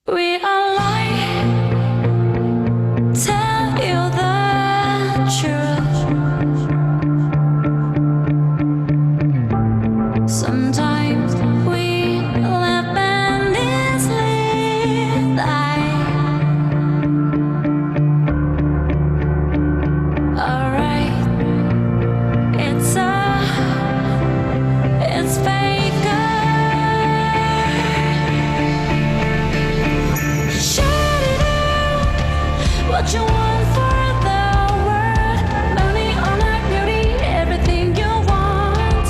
We are lying, tell you the truth. Sometimes we laugh and easily lie. Alright, it's faker. Shout it out, what you want for the world. Money, honor, beauty, everything you want.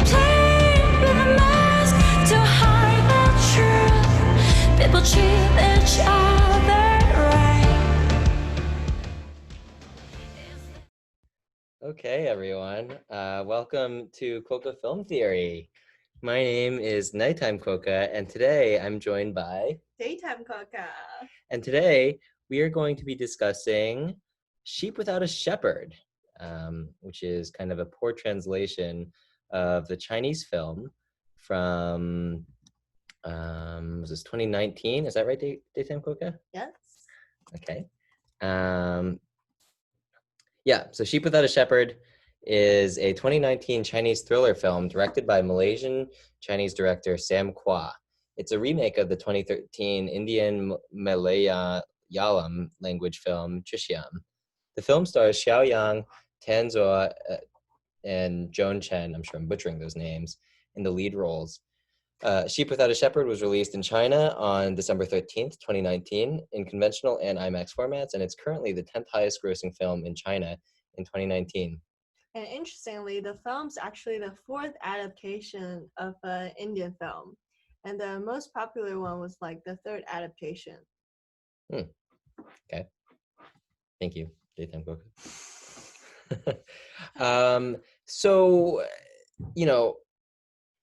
Play with a mask to hide the truth. People treat each other right. Okay, everyone. Welcome to Quokka Film Theory. My name is Nighttime Quokka, and today I'm joined by Daytime Quokka. And today we are going to be discussing Sheep Without a Shepherd, which is kind of a poor translation of the Chinese film from was this 2019? Is that right, Daytime Quokka? Yes. Okay. Yeah, so Sheep Without a Shepherd is a 2019 Chinese thriller film directed by Malaysian Chinese director Sam Quah. It's a remake of the 2013 Indian Malayalam language film Trishyam. The film stars Xiaoyang, Tanzhou, and Joan Chen, I'm sure I'm butchering those names, in the lead roles. Sheep Without a Shepherd was released in China on December 13th, 2019, in conventional and IMAX formats, and it's currently the 10th highest grossing film in China in 2019. And interestingly, the film's actually the fourth adaptation of an Indian film. And the most popular one was like the third adaptation. Okay. Thank you, Daytime Quokka. So,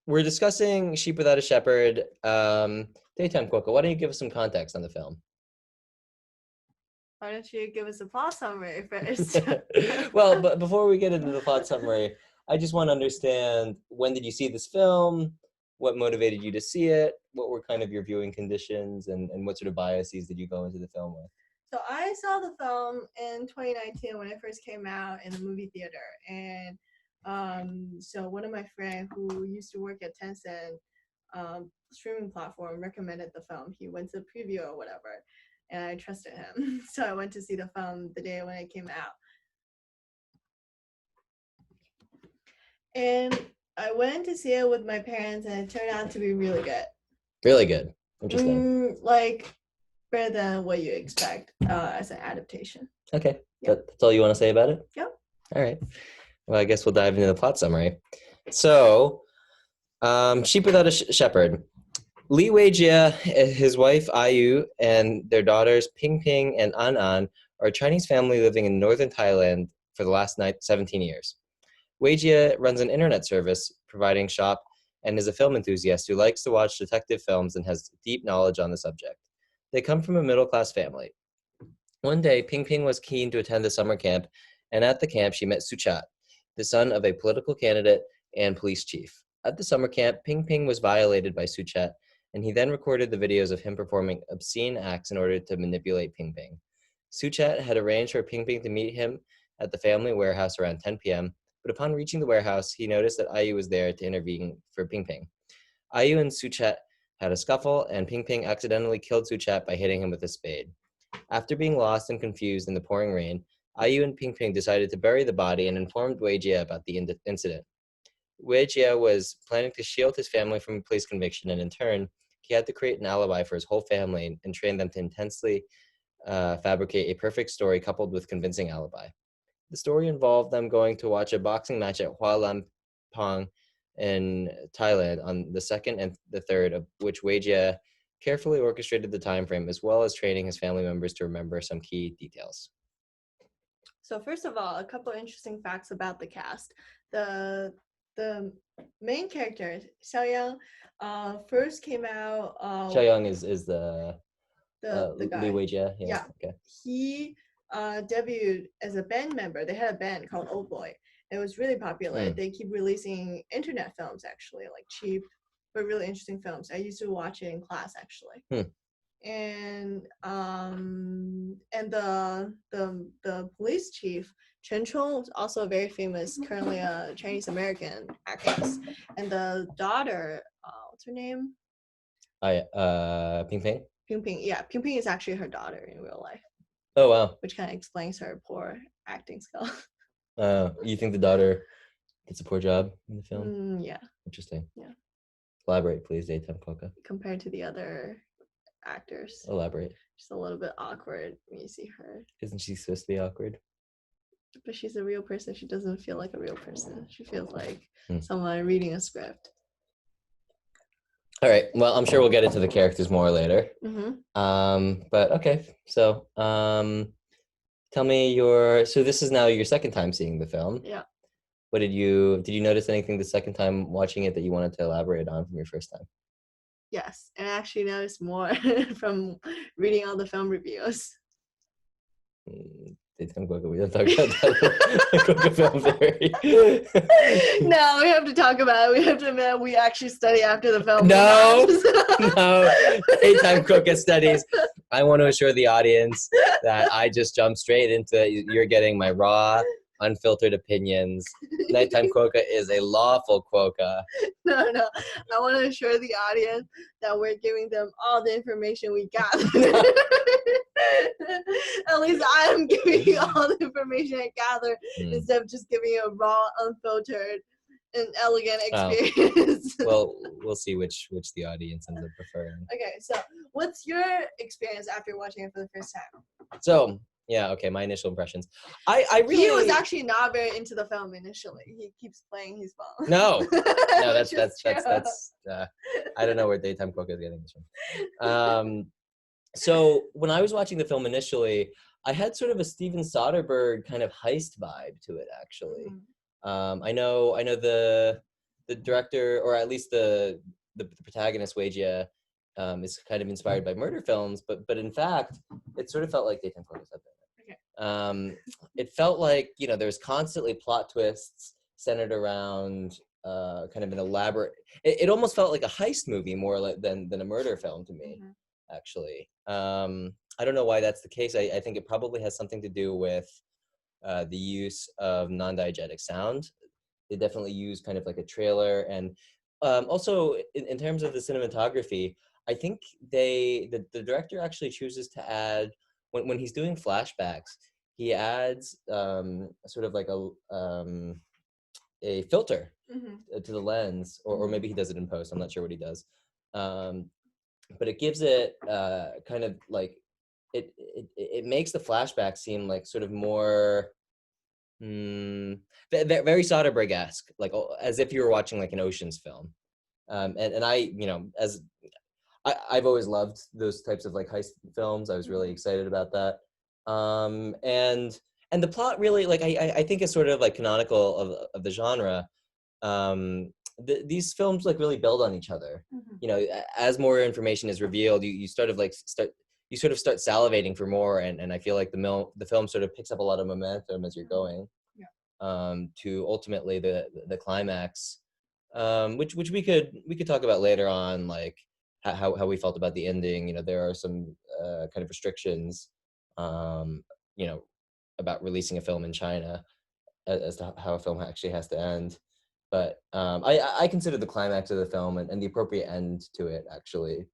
we're discussing Sheep Without a Shepherd. Daytime Quokka, why don't you give us some context on the film? Why don't you give us a plot summary first? Well, but before we get into the plot summary, I just want to understand, when did you see this film? What motivated you to see it? What were kind of your viewing conditions, and what sort of biases did you go into the film with? So I saw the film in 2019 when it first came out in the movie theater. And so one of my friends who used to work at Tencent streaming platform recommended the film. He went to preview or whatever, and I trusted him. So I went to see the film the day when it came out. And I went to see it with my parents, and it turned out to be really good. Really good. Interesting. Like better than what you expect as an adaptation. Okay. Yep. That's all you want to say about it? Yep. All right. Well, I guess we'll dive into the plot summary. So, Sheep Without a Shepherd. Li Weijie, his wife Ayu, and their daughters Ping Ping and An An are a Chinese family living in northern Thailand for the last 17 years. Weijie runs an internet service providing shop and is a film enthusiast who likes to watch detective films and has deep knowledge on the subject. They come from a middle-class family. One day, Ping Ping was keen to attend the summer camp, and at the camp she met Suchat, the son of a political candidate and police chief. At the summer camp, Ping Ping was violated by Suchat, and he then recorded the videos of him performing obscene acts in order to manipulate Ping Ping. Suchat had arranged for Ping Ping to meet him at the family warehouse around 10 p.m., but upon reaching the warehouse, he noticed that Ayu was there to intervene for Ping Ping. Ayu and Suchat had a scuffle, and Ping Ping accidentally killed Suchat by hitting him with a spade. After being lost and confused in the pouring rain, Ayu and Ping Ping decided to bury the body and informed Weijie about the incident. Weijie was planning to shield his family from a police conviction, and in turn, he had to create an alibi for his whole family and train them to intensely fabricate a perfect story coupled with convincing alibi. The story involved them going to watch a boxing match at Hua Lamphong in Thailand on the 2nd and the 3rd, of which Weijie carefully orchestrated the time frame, as well as training his family members to remember some key details. So first of all, a couple of interesting facts about the cast. The main character, Xiaoyang, first came out. Xiaoyang is the guy. Li Weijie. Yeah. Okay. He debuted as a band member. They had a band called Old Boy. It was really popular. They keep releasing internet films, actually, like cheap but really interesting films. I used to watch it in class actually. And the police chief Chen Chong is also a very famous, currently a Chinese American actress, and the daughter, what's her name? Ping Ping. Ping Ping. Yeah, Ping Ping is actually her daughter in real life, Oh wow. which kind of explains her poor acting skill. You think the daughter gets a poor job in the film? Yeah. Interesting. Yeah. Elaborate, please, Daytime Quokka. Compared to the other actors, Elaborate. just a little bit awkward when you see her. Isn't she supposed to be awkward? But she's a real person. She doesn't feel like a real person. She feels like Hmm. someone reading a script. All right. Well, I'm sure we'll get into the characters more later. Mm-hmm. But okay. So, tell me so this is now your second time seeing the film. Yeah. What did you notice anything the second time watching it that you wanted to elaborate on from your first time? Yes, and I actually noticed more from reading all the film reviews. Daytime Quokka, we don't talk about that. Quokka film theory. No, we have to talk about it. We have to admit we actually study after the film. No, no. Daytime Quokka studies. I want to assure the audience that I just jumped straight into you're getting my raw, unfiltered opinions. Nighttime Quokka is a lawful quokka. No. I want to assure the audience that we're giving them all the information we got. At least I am giving you all the information I gathered instead of just giving you a raw, unfiltered, and elegant experience. Well, we'll see which the audience ends up preferring. Okay, so what's your experience after watching it for the first time? So, yeah, okay, my initial impressions. I really... He was actually not very into the film initially. He keeps playing his phone. No, that's I don't know where Daytime Quokka is getting this from. So when I was watching the film initially, I had sort of a Steven Soderbergh kind of heist vibe to it, actually. I know the director, or at least the protagonist, Wei Jia, is kind of inspired by murder films, but in fact, it sort of felt like Daytime Quokka said that. Okay. It felt like, there was constantly plot twists centered around kind of an elaborate. It almost felt like a heist movie more than a murder film to me. Actually, I don't know why that's the case. I think it probably has something to do with the use of non-diegetic sound. They definitely use kind of like a trailer, and also in terms of the cinematography, I think the director actually chooses to add when he's doing flashbacks, he adds sort of like a filter to the lens, or maybe he does it in post. I'm not sure what he does. But it gives it kind of like it makes the flashback seem like sort of more very Soderbergh-esque, like as if you were watching like an Ocean's film. And I, as I've always loved those types of like heist films. I was really excited about that. And the plot really, like I think is sort of like canonical of the genre. These films like really build on each other. As more information is revealed, you start salivating for more, and I feel like the film sort of picks up a lot of momentum as you're going to ultimately the climax, which we could talk about later on, like how we felt about the ending. There are some kind of restrictions about releasing a film in China as to how a film actually has to end. But I consider the climax of the film and the appropriate end to it actually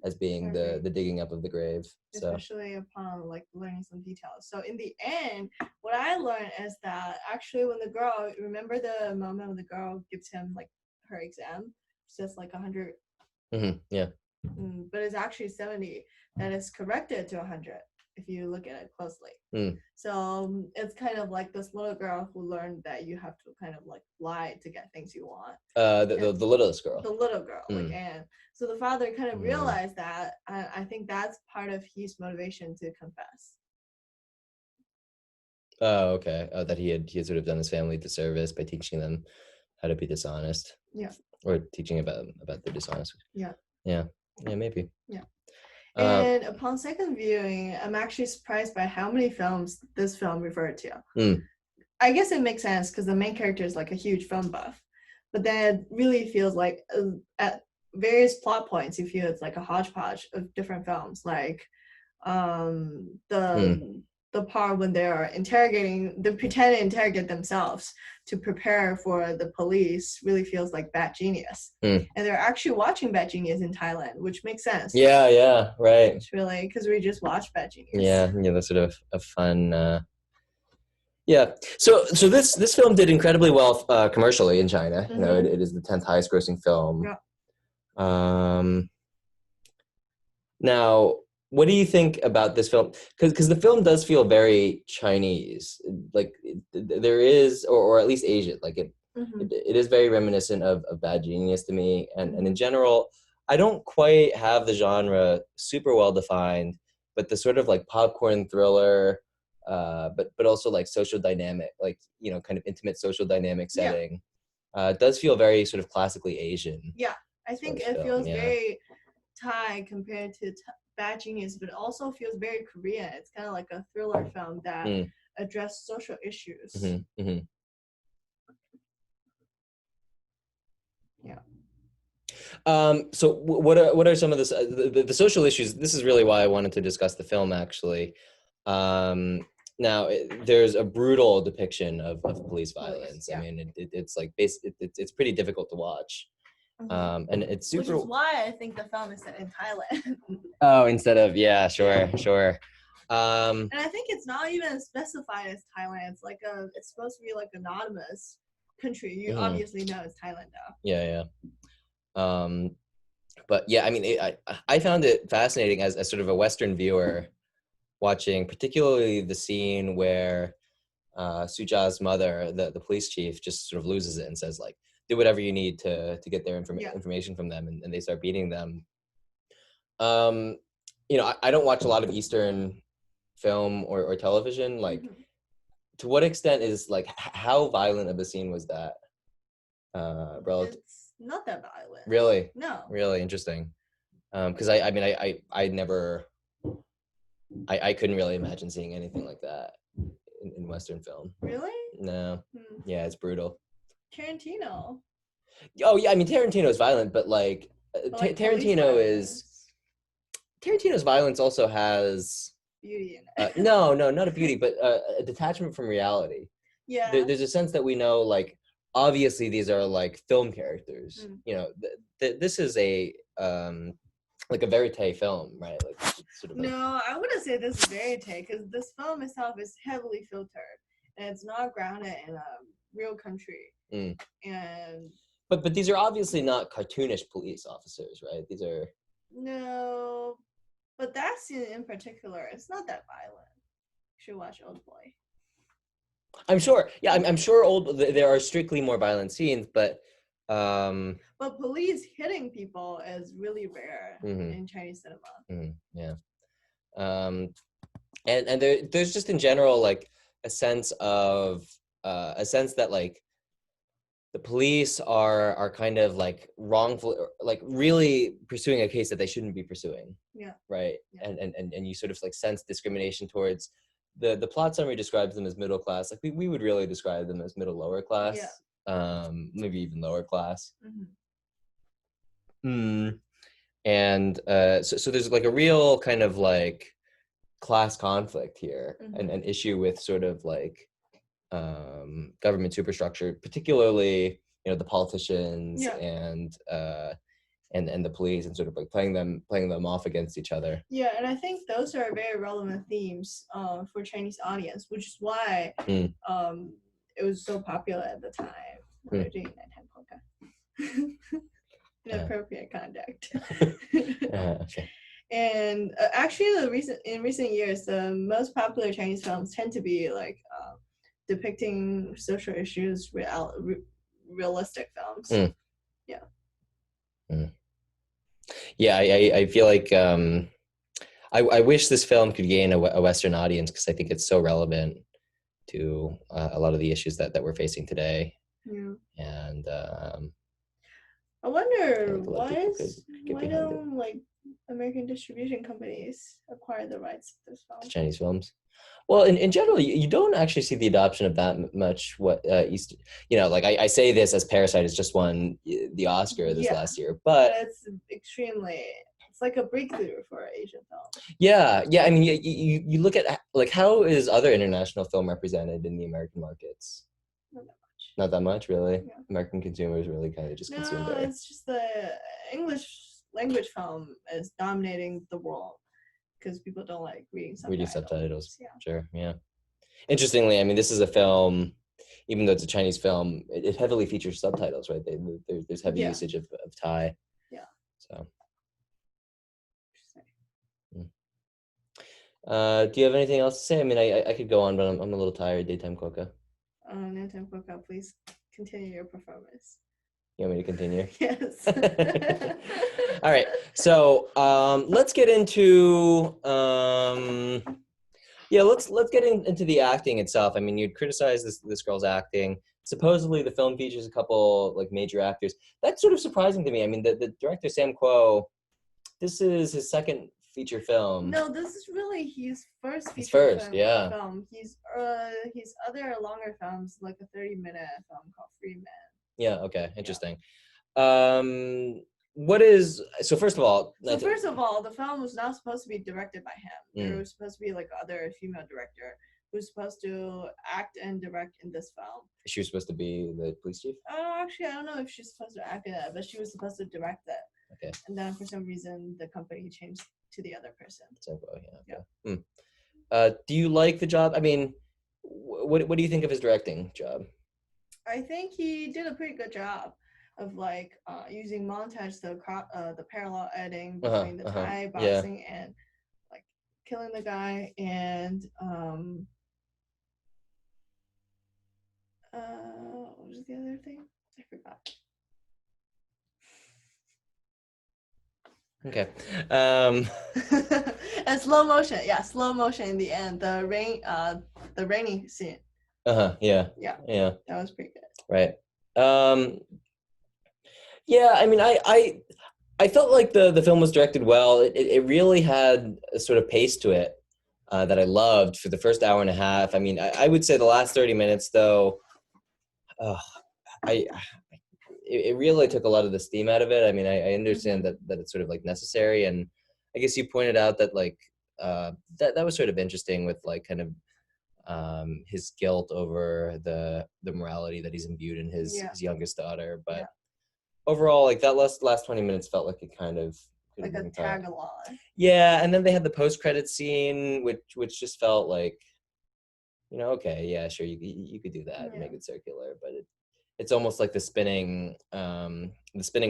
as being the digging up of the grave. Especially upon like learning some details. So in the end, what I learned is that actually when remember the moment when the girl gives him like her exam, it's just like 100. Yeah. But it's actually 70. That is corrected to 100 if you look at it closely. So it's kind of like this little girl who learned that you have to kind of like lie to get things you want. The littlest girl. The little girl, like Anne. So the father kind of realized that. I think that's part of his motivation to confess. Oh, okay. That he had sort of done his family disservice by teaching them how to be dishonest. Yeah. Or teaching about the dishonest. Yeah. Yeah. Yeah, maybe. Yeah. And upon second viewing, I'm actually surprised by how many films this film referred to. I guess it makes sense because the main character is like a huge film buff, but then it really feels like various plot points. You feel it's like a hodgepodge of different films, like the part when they're pretend to interrogate themselves to prepare for the police really feels like Bad Genius. And they're actually watching Bad Genius in Thailand, which makes sense. Yeah, right. It's really because we just watched Bad Genius. Yeah, that's sort of a fun. Yeah. So this film did incredibly well commercially in China. You know, it is the 10th highest grossing film. Yeah. Now, what do you think about this film? Because the film does feel very Chinese, like there is, or at least Asian. Like it is very reminiscent of Bad Genius to me, and in general, I don't quite have the genre super well defined, but the sort of like popcorn thriller, but also like social dynamic, like kind of intimate social dynamic setting, does feel very sort of classically Asian. Yeah, I think it feels very Thai compared to Bad Genius, but it also feels very Korean. It's kind of like a thriller film that address social issues. Yeah. So what are some of the social issues? This is really why I wanted to discuss the film, actually. Now, there's a brutal depiction of police violence. I mean, it's like it's pretty difficult to watch. And it's super. Which is why I think the film is set in Thailand. Oh, instead of sure. And I think it's not even specified as Thailand. It's like it's supposed to be like anonymous country. You obviously know it's Thailand though. Yeah. But yeah, I mean, I found it fascinating as sort of a Western viewer, watching particularly the scene where Suja's mother, the police chief, just sort of loses it and says like, do whatever you need to get their information from them, and they start beating them. I don't watch a lot of Eastern film or television. Like, to what extent is like how violent of a scene was that? Relative? It's not that violent. Really? No. Really interesting. Because I couldn't really imagine seeing anything like that in Western film. Really? No. Yeah, it's brutal. Tarantino. Oh yeah, I mean Tarantino is violent, but like, Tarantino's violence also has beauty in it. no, not a beauty, but a detachment from reality. Yeah. There's a sense that we know, like, obviously these are like film characters. This is a like a verite film, right? Like sort of. No, I wouldn't say this is verite because this film itself is heavily filtered and it's not grounded in a real country. And but these are obviously not cartoonish police officers, right? These are. No, but that scene in particular, it's not that violent. You should watch Old Boy. I'm sure. Yeah, I'm sure there are strictly more violent scenes, but. But police hitting people is really rare in Chinese cinema. Yeah. And there's just in general like a sense that like the police are kind of like wrongful, like really pursuing a case that they shouldn't be pursuing. Yeah. Right. Yeah. And you sort of like sense discrimination towards the plot summary describes them as middle class. Like we would really describe them as middle lower class. Yeah. Maybe even lower class. And so there's like a real kind of like class conflict here, and an issue with sort of like government superstructure, particularly the politicians and the police, and sort of like playing them off against each other. Yeah, and I think those are very relevant themes for Chinese audience, which is why it was so popular at the time when they're doing nighttime quokka. Inappropriate conduct. Okay. And actually, in recent years, the most popular Chinese films tend to be like depicting social issues, realistic films. Yeah, I feel like I wish this film could gain a Western audience, because I think it's so relevant to a lot of the issues that we're facing today. And I wonder think a lot of why people could get why behind it. don't like American distribution companies acquire the rights to this The film? Chinese films. Well, in general, you don't actually see the adoption of that much. What East, like I say this as Parasite has just won the Oscar this Yeah. last year, But but it's like a breakthrough for Asian film. yeah. I mean, you look at like how is other international film represented in the American markets? Not that much. Not that much, really. Yeah. American consumers really kind of just consume No, their. it's just the English language film is dominating the world because people don't like reading Subtitles. Yeah. Sure, yeah. Interestingly, I mean, this is a film, even though it's a Chinese film, it heavily features subtitles, right? There's heavy Yeah. usage of Thai. Yeah. So, do you have anything else to say? I mean, I could go on, but I'm a little tired. Daytime Quokka. Nighttime Quokka, please continue your performance. You want me to continue? Yes. All right. So let's get into let's get into the acting itself. I mean, you'd criticize this girl's acting. Supposedly, the film features a couple like major actors. That's sort of surprising to me. I mean, the director Sam Quah, this is his second feature film. No, this is really his first feature His first, film. yeah. His other longer films, like a 30-minute film called Free Man. Yeah. Okay. Interesting. What is so? First of all, the film was not supposed to be directed by him. There was supposed to be like other female director who was supposed to act and direct in this film. She was supposed to be the police chief. Actually, I don't know if she's supposed to act in it, but she was supposed to direct it. Okay. And then for some reason, the company changed to the other person. Do you like the job? I mean, what do you think of his directing job? I think he did a pretty good job of like using montage the parallel editing between the Thai boxing and like killing the guy and what was the other thing? I forgot. Okay. And slow motion. Yeah, slow motion in the end. The rainy scene. Yeah. That was pretty good. Right. Yeah, I mean, I felt like the film was directed well. It really had a sort of pace to it that I loved for the first hour and a half. I mean, I would say the last 30 minutes, though, it really took a lot of the steam out of it. I mean, I understand that it's sort of like necessary, and I guess you pointed out that like that was sort of interesting with like kind of his guilt over the morality that he's imbued in his youngest daughter, but overall, like that last 20 minutes felt like it kind of like a tag along. Yeah, and then they had the post-credit scene, which just felt like, okay, yeah, sure, you could do that, make it circular, but it's almost like the spinning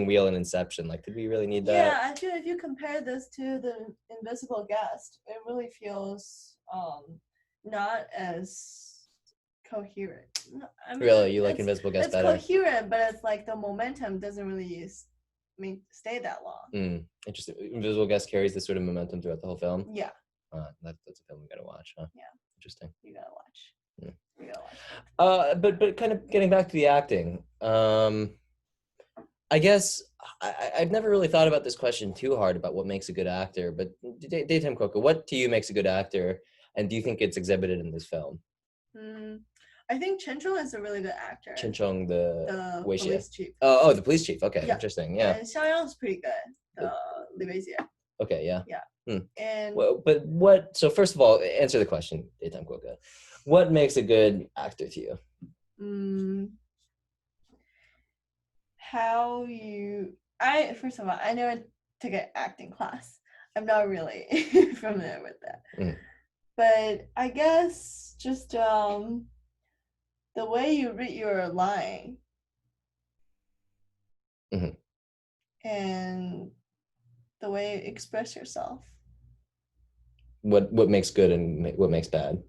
wheel in Inception. Like, did we really need that? Yeah, I feel if you compare this to the Invisible Guest, it really feels not as coherent. I mean, Really, you like Invisible Guest better? It's coherent, but it's like the momentum doesn't really stay that long. Interesting. Invisible Guest carries this sort of momentum throughout the whole film. Yeah. That's a film we gotta watch, huh? Yeah. Interesting. You gotta watch. Yeah. You gotta watch. But kind of getting back to the acting, I guess I've never really thought about this question too hard about what makes a good actor. But Daytime Quokka, what to you makes a good actor, and do you think it's exhibited in this film? I think Chen Chong is a really good actor. Chen Chong, the police chief. Oh, the police chief. Okay, interesting. Yeah. And Xiao Yang's pretty good. The Li Weijie. Okay. Yeah. Yeah. And but what? So first of all, answer the question, Daytime Quokka. What makes a good actor to you? First of all, I never took an acting class. I'm not really familiar with that. But I guess just the way you read your line and the way you express yourself. What makes good and what makes bad?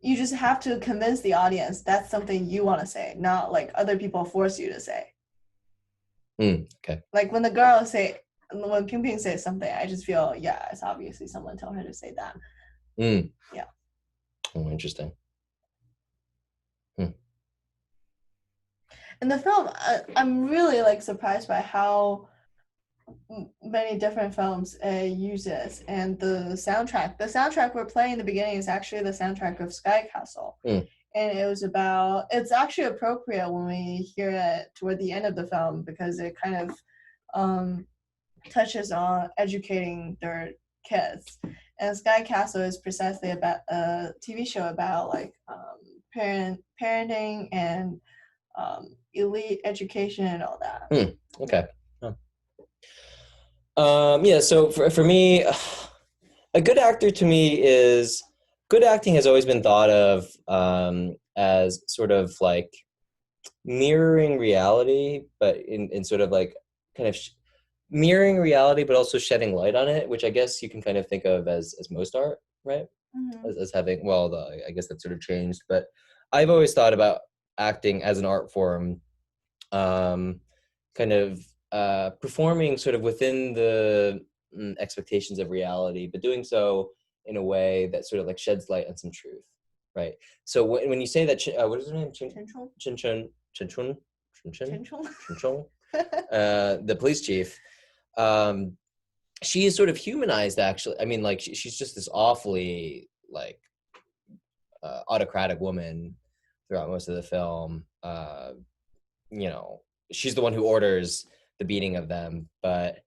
You just have to convince the audience that's something you want to say, not like other people force you to say. Okay. Like when when Ping Ping says something, I just feel, it's obviously someone told her to say that. Yeah. Oh, interesting. In the film, I'm really like surprised by how many different films it uses, and the soundtrack. The soundtrack we're playing in the beginning is actually the soundtrack of Sky Castle, and it was about. It's actually appropriate when we hear it toward the end of the film because it kind of touches on educating their kids. And Sky Castle is precisely about a TV show about like parenting and elite education and all that. Okay. Yeah, so for me, a good actor to me is good acting has always been thought of as sort of like mirroring reality, but in sort of like kind of mirroring reality, but also shedding light on it, which I guess you can kind of think of as most art, right? As having, well, I guess that sort of changed, but I've always thought about acting as an art form, kind of performing sort of within the expectations of reality, but doing so in a way that sort of like sheds light on some truth, right? So when you say that, what is her name? Chinchun, the police chief, she is sort of humanized, actually. I mean, like she's just this awfully like autocratic woman throughout most of the film. You know, she's the one who orders the beating of them, but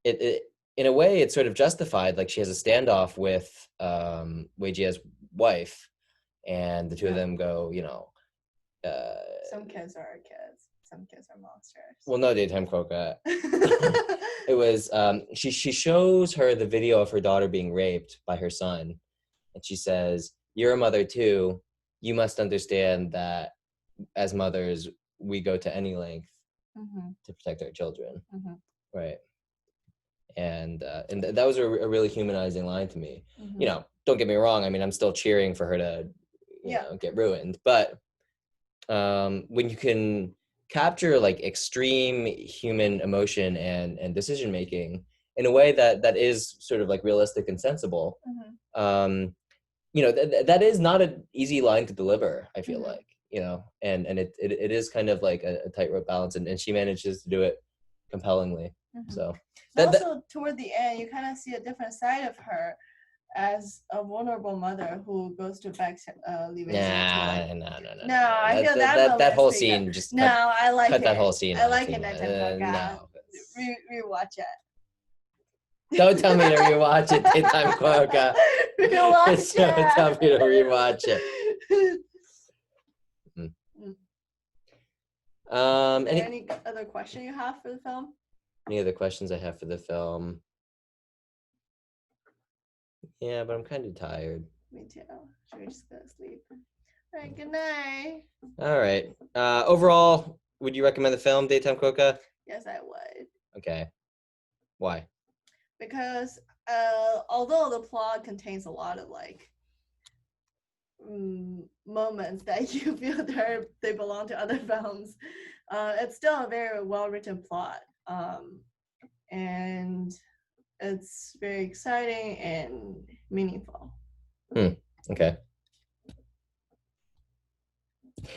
it in a way it's sort of justified. Like she has a standoff with Wei Jia's wife, and the two of them go, you know, some kids are kids, some kids are monsters. Well, no, daytime Quokka. It was she shows her the video of her daughter being raped by her son, and she says, "You're a mother too. You must understand that as mothers we go to any length to protect our children." Right. And that was a really humanizing line to me. You know, don't get me wrong, I mean, I'm still cheering for her to you know, get ruined, but when you can capture like extreme human emotion and decision making in a way that is sort of like realistic and sensible, you know, that is not an easy line to deliver, I feel like, you know, and it is kind of like a tightrope balance, and she manages to do it compellingly. So also toward the end, you kind of see a different side of her as a vulnerable mother who goes to beg Li Wei Jie. No, I feel that whole scene just I like cut it. that whole scene. I like it. No, rewatch it. Don't tell me to rewatch it, Daytime Quokka. Rewatch it. Don't tell me to rewatch it. Any other question you have for the film? Any other questions I have for the film? Yeah, but I'm kind of tired. Me too. Should we just go to sleep? All right, good night. All right. Overall, would you recommend the film, Daytime Quokka? Yes, I would. Okay. Why? Because although the plot contains a lot of like moments that you feel they belong to other films, it's still a very well-written plot, and it's very exciting and meaningful. Okay.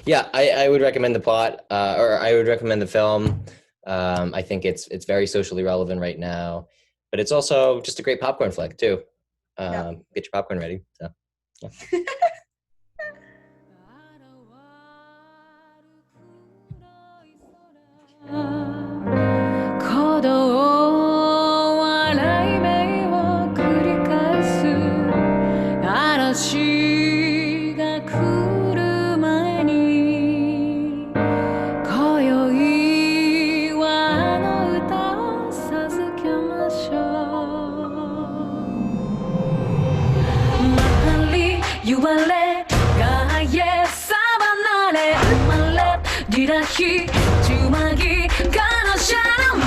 Yeah, I would recommend the plot, or I would recommend the film. I think it's very socially relevant right now, but it's also just a great popcorn flick too. Get your popcorn ready. So. Yeah. Did I hear you, Maggie? Gonna shine